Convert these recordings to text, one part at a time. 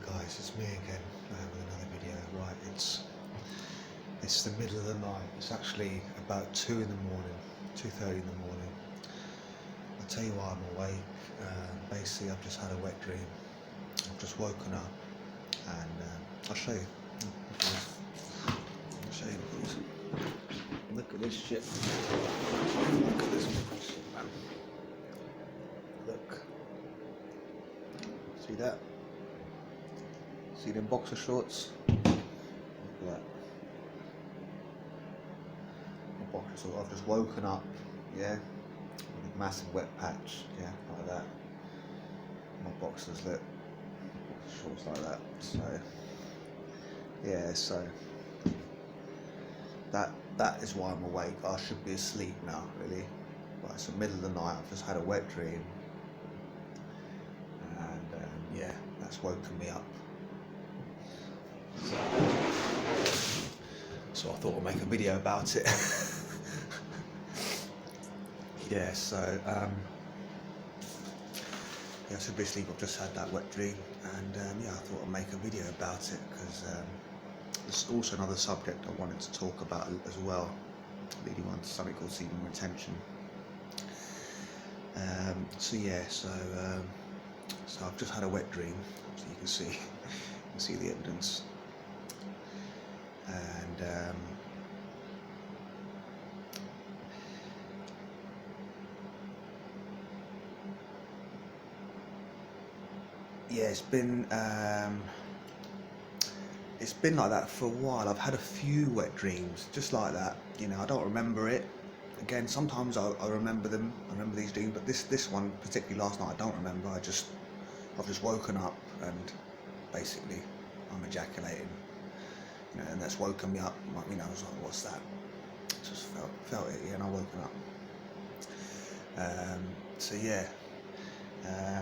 Guys, it's me again with another video. Right, it's the middle of the night. It's actually about 2 in the morning, 2:30 in the morning. I'll tell you why I'm awake. Basically, I've just had a wet dream. I've just woken up, and I'll show you. I'll show you, please. Look at this shit. Look at this shit, man. Look. See that? See them boxer shorts? Look at that. My boxer shorts. I've just woken up, yeah, with a massive wet patch, yeah, like that. My boxers look shorts like that. So yeah, so that is why I'm awake. I should be asleep now, really. But it's the middle of the night. I've just had a wet dream, and yeah, that's woken me up. So I thought I'd make a video about it. Yeah, so yeah, I should be asleep. I've just had that wet dream, and yeah, I thought I'd make a video about it because there's also another subject I wanted to talk about as well, leading on to something called semen retention. So yeah, so I've just had a wet dream, so you can see the evidence. And yeah, it's been like that for a while. I've had a few wet dreams just like that, you know. I don't remember it. Again, sometimes I remember them. I remember these dreams, but this one, particularly last night, I don't remember. I've just woken up and basically I'm ejaculating, you know, and that's woken me up. You know, I was like, what's that? Just felt it, yeah, and I woken up. So yeah,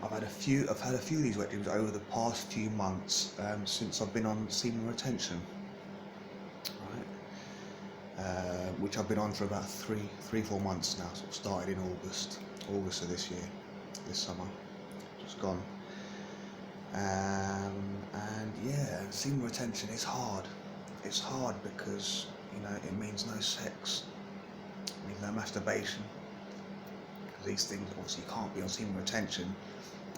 I've had a few of these wet dreams over the past few months, since I've been on semen retention, right? Which I've been on for about 4 months now. So it started in August of this year, this summer, just gone. And yeah, semen retention is hard. It's hard because, you know, it means no sex, it means no masturbation. Because these things, obviously, you can't be on semen retention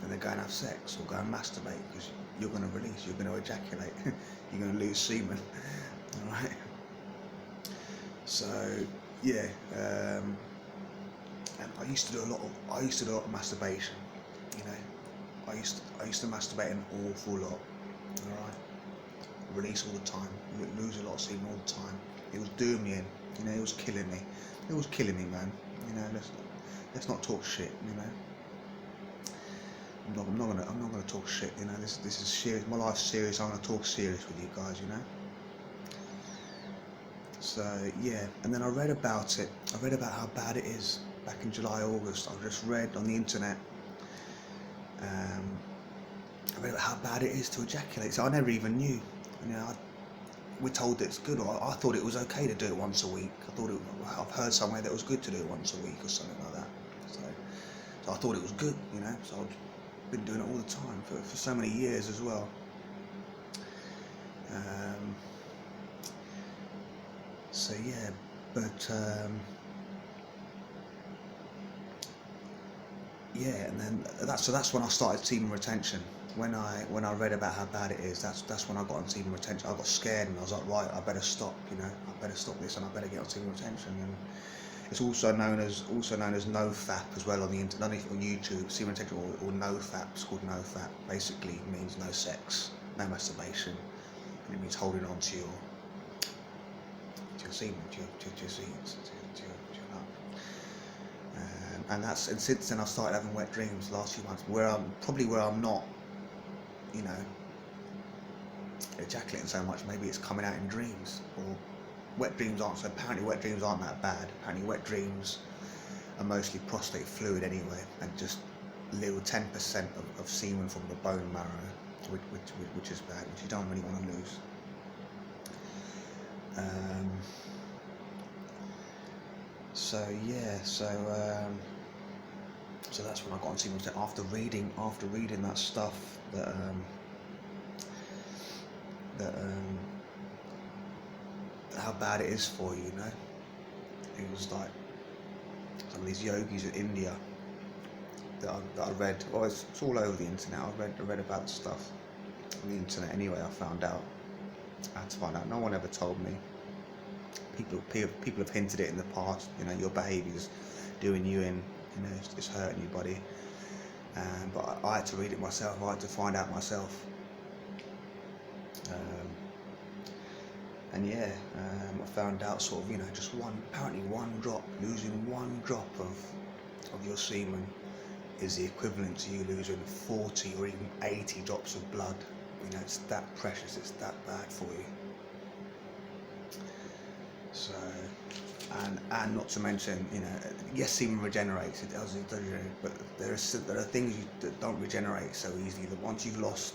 and then go and have sex or go and masturbate, because you're going to release, you're going to ejaculate, you're going to lose semen. All right. So yeah, and I used to do a lot of masturbation. You know, I used to masturbate an awful lot. All right. Release all the time, lose a lot of semen all the time. It was doing me in, you know, it was killing me. It was killing me, man. You know, let's not talk shit, you know. I'm not gonna talk shit, you know. This is serious. My life's serious. I'm gonna talk serious with you guys, you know. So yeah, and then I read about it. I read about how bad it is back in July, August. I just read on the internet. I read about how bad it is to ejaculate. So I never even knew. You know, we're told it's good, or I thought it was okay to do it once a week. I've heard somewhere that it was good to do it once a week or something like that. So I thought it was good, you know. So I've been doing it all the time for so many years as well. So yeah, but yeah, and then that's when I started semen retention. When I read about how bad it is, that's when I got on semen retention. I got scared and I was like, right, I better stop, you know, I better stop this and I better get on semen retention. And it's also known as NoFap as well on the internet, on YouTube. Semen retention or NoFap, it's called NoFap. Basically means no sex, no masturbation, and it means holding on to your semen, to your nut. And since then I've started having wet dreams the last few months, where I'm not, you know, ejaculating so much. Maybe it's coming out in dreams, or wet dreams aren't. So apparently wet dreams aren't that bad. Apparently wet dreams are mostly prostate fluid anyway, and just little 10% of semen from the bone marrow, which is bad, which you don't really want to lose. So yeah, so that's when I got on semen retention, after reading that stuff that that how bad it is for you, you know. It was like some of these yogis in India that I read. Well, it's all over the internet. I read about the stuff on the internet anyway. I found out. I had to find out. No one ever told me. People have hinted it in the past. You know, your behaviour's doing you in. You know, it's hurting your body. But I had to read it myself. I had to find out myself. And yeah, I found out sort of, you know, just apparently one drop, losing one drop of your semen is the equivalent to you losing 40 or even 80 drops of blood. You know, it's that precious, it's that bad for you. So, and not to mention, you know, yes, semen regenerates, it does regenerate, but there are things that don't regenerate so easily. That once you've lost,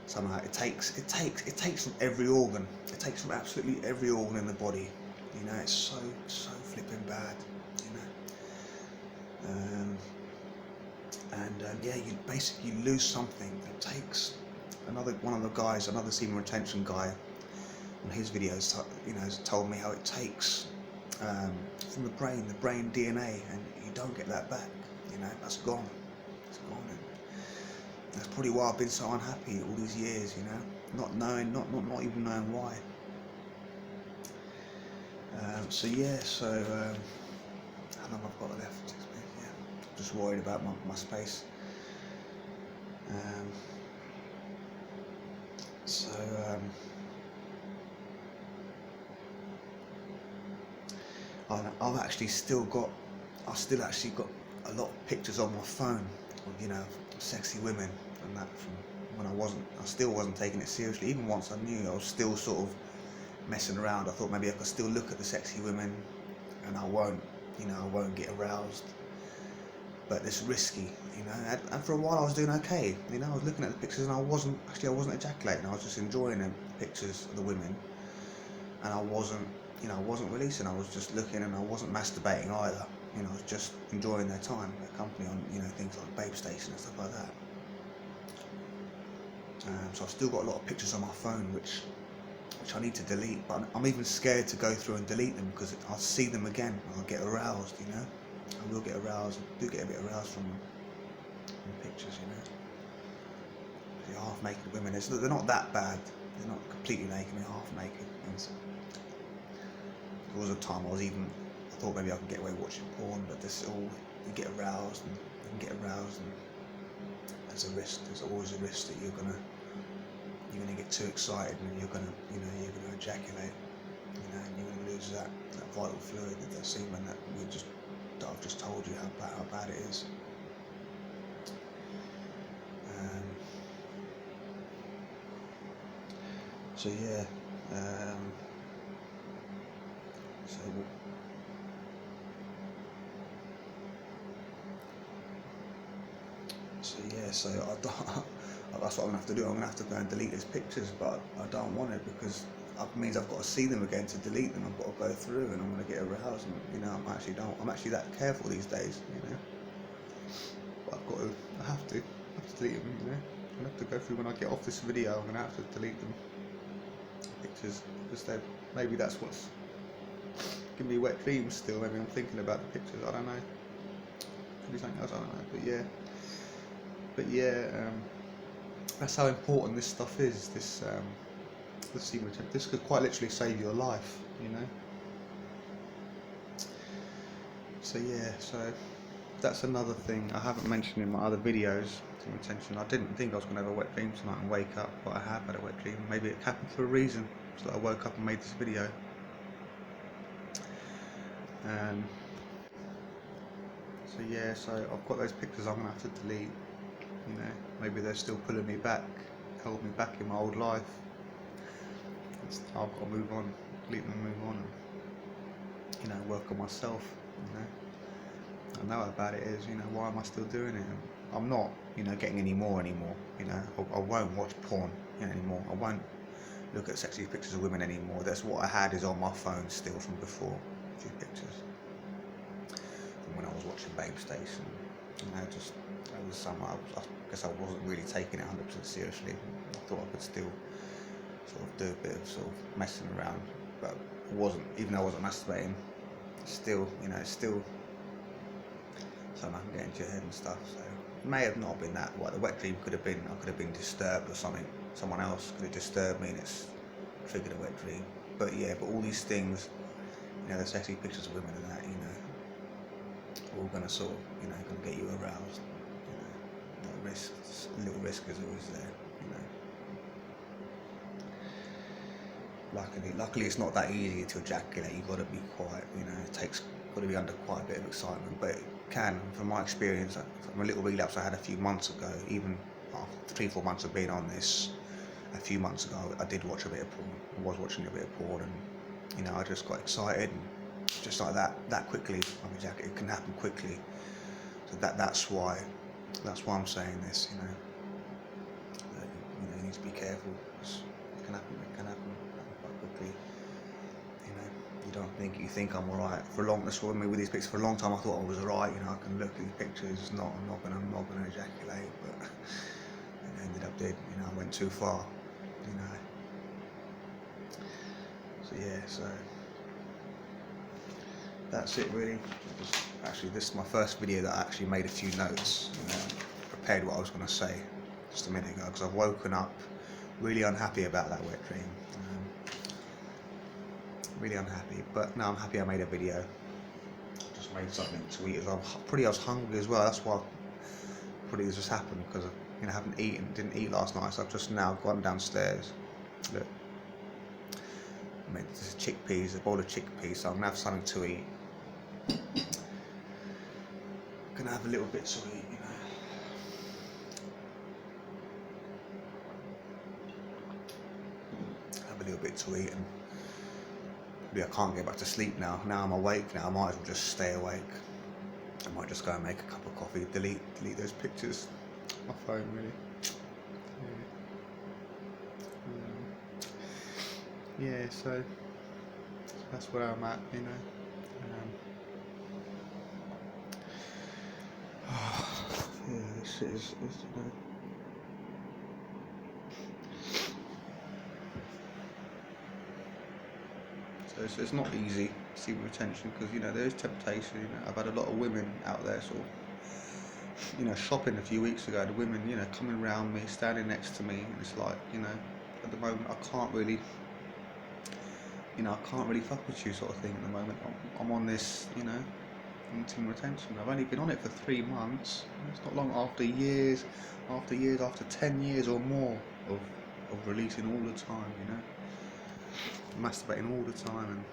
somehow it takes from every organ. It takes from absolutely every organ in the body. You know, it's so flipping bad. You know, yeah, you basically lose something. It takes one of the guys, another semen retention guy, on his videos, you know, has told me how it takes from the brain DNA, and you don't get that back. You know, that's gone. It's gone. That's probably why I've been so unhappy all these years, you know, not even knowing why. So yeah, how long I've got left? Yeah, just worried about my space. I've still actually got a lot of pictures on my phone of, you know, sexy women and that from when I still wasn't taking it seriously. Even once I knew, I was still sort of messing around. I thought maybe I could still look at the sexy women and I won't get aroused. But it's risky, you know, and for a while I was doing okay. You know, I was looking at the pictures and I wasn't ejaculating. I was just enjoying the pictures of the women, and I wasn't releasing. I was just looking, and I wasn't masturbating either. You know, I was just enjoying their time, their company on, you know, things like Babe Station and stuff like that. So I've still got a lot of pictures on my phone which I need to delete, but I'm even scared to go through and delete them because I'll see them again and I'll get aroused, you know. I will get aroused. I do get a bit aroused from pictures, you know. The half naked women, they're not that bad. They're not completely naked, they're half naked. There was a time I thought maybe I could get away watching porn, but you get aroused and there's a risk. There's always a risk that you're gonna get too excited and you're gonna ejaculate, you know, and you're gonna lose that vital fluid, that semen that I've just told you how bad it is. So yeah, so that's what I'm gonna have to do. I'm gonna have to go and delete his pictures, but I don't want it because it means I've got to see them again to delete them. I've got to go through and I'm gonna get aroused, and you know, I'm actually that careful these days, you know. But I have to delete them, you know. I'm gonna have to go through when I get off this video. I'm gonna have to delete them pictures because maybe that's what's giving me wet dreams still. Maybe I'm thinking about the pictures. I don't know. Could be something else. I don't know. But yeah, that's how important this stuff is. This semen retention. This could quite literally save your life, you know. So yeah, so that's another thing I haven't mentioned in my other videos. Semen retention. I didn't think I was going to have a wet dream tonight and wake up, but I have had a wet dream. Maybe it happened for a reason. So I woke up and made this video. So yeah, so I've got those pictures I'm gonna have to delete. You know, maybe they're still pulling me back, hold me back in my old life. I've got to move on, delete them and move on, and, you know, work on myself. You know, I know how bad it is. You know, why am I still doing it? And I'm not, you know, getting any more anymore. You know, I won't watch porn, you know, anymore. I won't look at sexy pictures of women anymore. That's what I had is on my phone still from before. A few pictures from when I was watching Babe Station. You know, just that was some. I guess I wasn't really taking it 100% seriously. I thought I could sort of do a bit of sort of messing around, but it wasn't, even though I wasn't masturbating, still, you know, it's still something I can get into your head and stuff. So it may have not been that. What the wet dream could have been, I could have been disturbed or something. Someone else could have disturbed me and it's triggered a wet dream. But yeah, but all these things, you know, the sexy pictures of women and that, you know, all gonna sort of, you know, gonna get you aroused. You know, that risk, little risk is always there. You know. Luckily, it's not that easy to ejaculate. You've got to be quite, you know, got to be under quite a bit of excitement. But it can, from my experience, from a little relapse I had a few months ago, even after 3-4 months of being on this, a few months ago, I did watch a bit of porn. I was watching a bit of porn, and you know, I just got excited, and just like that quickly, it can happen quickly. So that's why I'm saying this. You know, you need to be careful. It can happen quite quickly. You know, you think I'm alright. For long, that's what I mean with these pictures. For a long time, I thought I was alright. You know, I can look at these pictures. I'm not gonna ejaculate, but and I ended up dead. You know, I went too far. You know. So yeah, so that's it really. Actually, this is my first video that I actually made a few notes, you know, prepared what I was going to say just a minute ago, because I've woken up really unhappy about that wet dream. Really unhappy, but now I'm happy I made a video. Just made something to eat. I was hungry as well. That's why probably this just happened, because you know, I didn't eat last night, so I've just now gone downstairs. Look, I made this chickpeas, a bowl of chickpeas, so I'm gonna have something to eat. Gonna have a little bit to eat, you know. Have a little bit to eat, and maybe I can't get back to sleep now. Now I'm awake now, I might as well just stay awake. I might just go and make a cup of coffee, delete those pictures. My phone, really. Yeah, so that's where I'm at, you know. Yeah, this shit is, you know. So it's not easy, semen retention, because you know there is temptation. You know, I've had a lot of women out there sort of, you know, shopping a few weeks ago. The women, you know, coming around me, standing next to me, and it's like, you know, at the moment I can't really, you know, I can't really fuck with you sort of thing at the moment. I'm on this, you know, semen retention. I've only been on it for 3 months. It's not long. After 10 years or more of releasing all the time, you know, masturbating all the time, and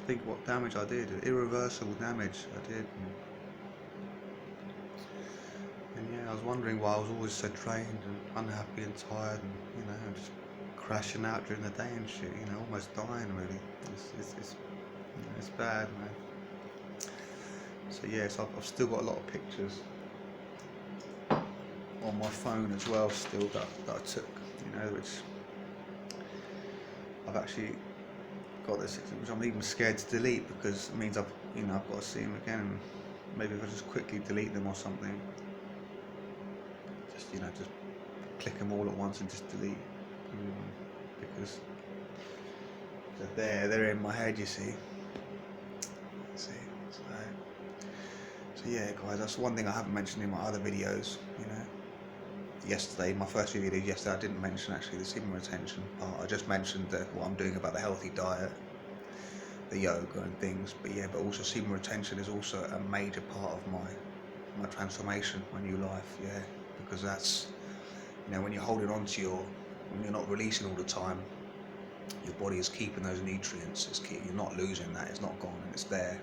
think what damage I did, irreversible damage I did. And yeah, I was wondering why I was always so drained and unhappy and tired, and you know, just crashing out during the day and shit, you know, almost dying really. It's bad, man. So yeah, so I've still got a lot of pictures on my phone as well, still that I took, you know, which I've actually got this, which I'm even scared to delete, because it means I've got to see them again, and maybe if I just quickly delete them or something, just, you know, just click them all at once and just delete, because they're in my head, you see. So yeah, guys, that's one thing I haven't mentioned in my other videos, you know. Yesterday, my first few videos yesterday, I didn't mention actually the semen retention part. I just mentioned what I'm doing about the healthy diet, the yoga and things. But yeah, but also semen retention is also a major part of my transformation, my new life. Yeah, because that's, you know, when you're holding on to when you're not releasing all the time, your body is keeping those nutrients. You're not losing that. It's not gone, and it's there.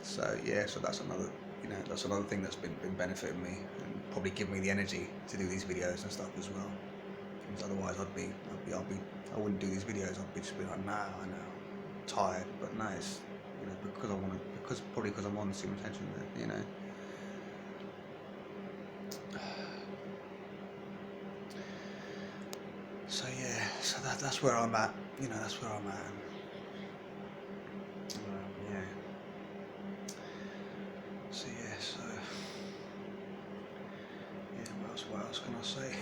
So yeah, so that's another thing that's been benefiting me, and probably giving me the energy to do these videos and stuff as well. Because otherwise I wouldn't do these videos. I'd just be like, nah, I know, I'm tired. But no, it's, you know, because I'm on semen retention, you know. So yeah, so that's where I'm at. You know, that's where I'm at. Yeah. So yeah, so yeah, what else can I say?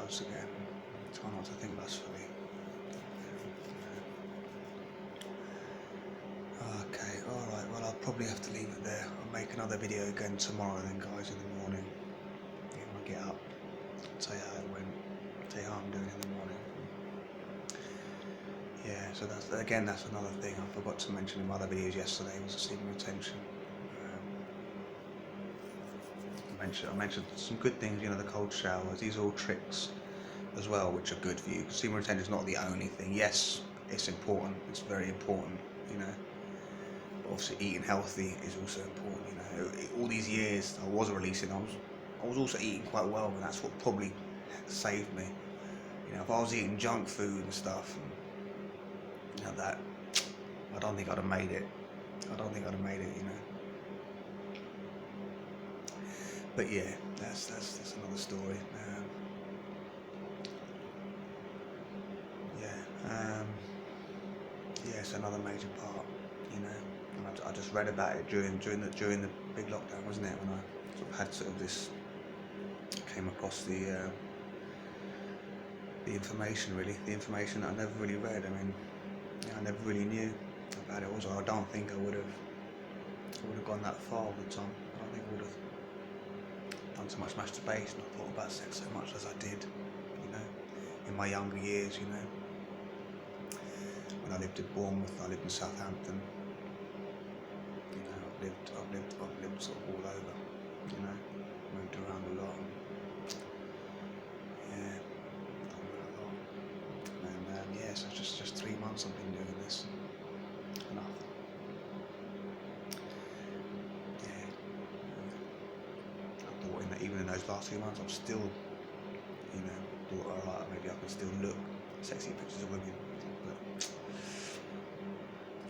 close again. Try not to think lustfully. Okay, alright, well I'll probably have to leave it there. I'll make another video again tomorrow then, guys, in the morning. When I get up, tell you how it went, tell you how I'm doing in the morning. Yeah, so that's another thing I forgot to mention in my other videos yesterday, was the semen retention. I mentioned some good things, you know, the cold showers. These are all tricks as well, which are good for you. Semen retention is not the only thing. Yes, it's important. It's very important, you know. But obviously, eating healthy is also important. You know, all these years I was releasing, I was also eating quite well, and that's what probably saved me. You know, if I was eating junk food and stuff, and, you know, that, I don't think I'd have made it. I don't think I'd have made it, you know. But yeah, that's another story. Yeah, it's another major part, you know. And I just read about it during the big lockdown, wasn't it? When I sort of had sort of this, came across the information, really, the information that I never really read. I mean, I never really knew about it. Also, I don't think I would have gone that far all the time. I don't think I would have done so much masturbation or thought about sex so much as I did, you know, in my younger years, you know. When I lived in Bournemouth, I lived in Southampton, you know, I've lived sort of all over, you know, moved around a lot. Yeah, done that a lot. And yeah, so just 3 months I've been doing this. Enough. Yeah. I thought even in those last few months, I'm still, you know, thought, alright, maybe I can still look sexy pictures of women, but,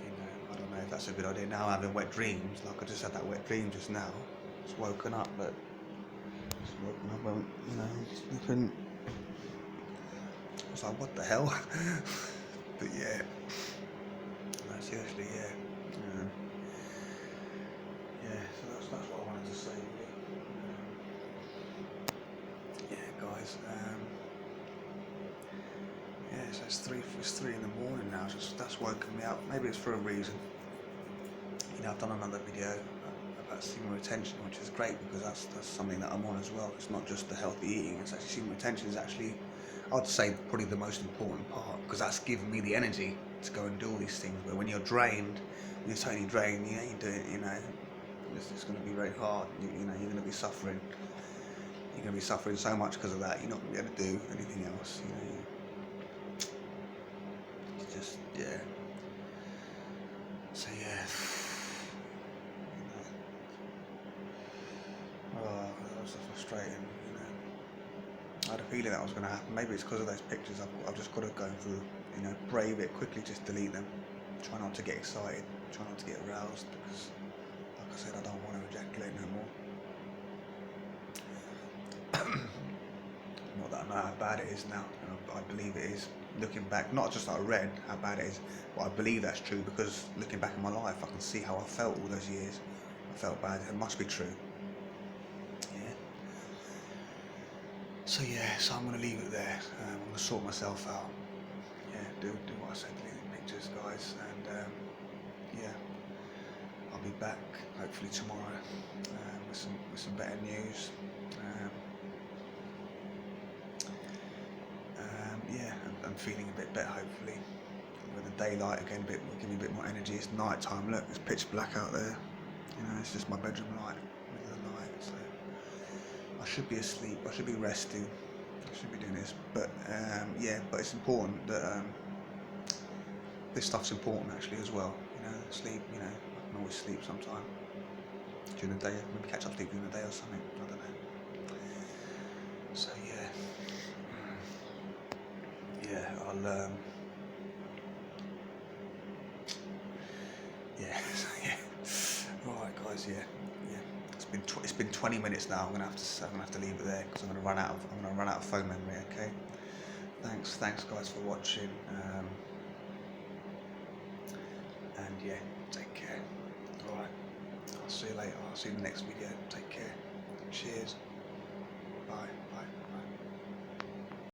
you know, I don't know if that's a good idea. Now I'm having wet dreams, like I just had that wet dream just now. Just woken up, but you know, looking, I was like, what the hell? But yeah, no, seriously, yeah. Yeah, so that's what I wanted to say, really. Yeah, guys. Yeah, so it's three in the morning now. So that's woken me up. Maybe it's for a reason. You know, I've done another video about semen retention, which is great because that's something that I'm on as well. It's not just the healthy eating. It's actually semen retention is actually, I'd say, probably the most important part, because that's given me the energy to go and do all these things. But when you're drained, when you're totally drained, you ain't doing it. You know, it's going to be very hard. You know, you're going to be suffering. You're going to be suffering so much because of that. You're not going to be able to do anything else. You know, it's just, yeah. So yeah. Oh, that was so frustrating, you know. I had a feeling that was going to happen. Maybe it's because of those pictures. I've just got to go through, you know, brave it quickly, just delete them. Try not to get excited, try not to get aroused, because, like I said, I don't want to ejaculate no more. Not that I know how bad it is now, and I believe it is. Looking back, not just that I read how bad it is, but I believe that's true, because looking back in my life, I can see how I felt all those years. I felt bad. It must be true. So yeah, so I'm going to leave it there. I'm going to sort myself out. Yeah, do what I said, delete the pictures, guys, and yeah, I'll be back hopefully tomorrow with some better news. Yeah, I'm feeling a bit better hopefully. With the daylight again, will give me a bit more energy. It's night time. Look, it's pitch black out there. You know, it's just my bedroom light, middle of the night. So I should be asleep. I should be resting. I should be doing this, but yeah, but it's important that this stuff's important actually as well. You know, sleep. You know, I can always sleep sometime during the day. Maybe catch up sleep during the day or something. I don't know. So yeah, I'll yeah, yeah. All right, guys. Yeah. It's been 20 minutes now. I'm gonna have to leave it there because I'm gonna run out of phone memory. Okay. Thanks guys for watching. And yeah, take care. All right. I'll see you later. I'll see you in the next video. Take care. Cheers. Bye.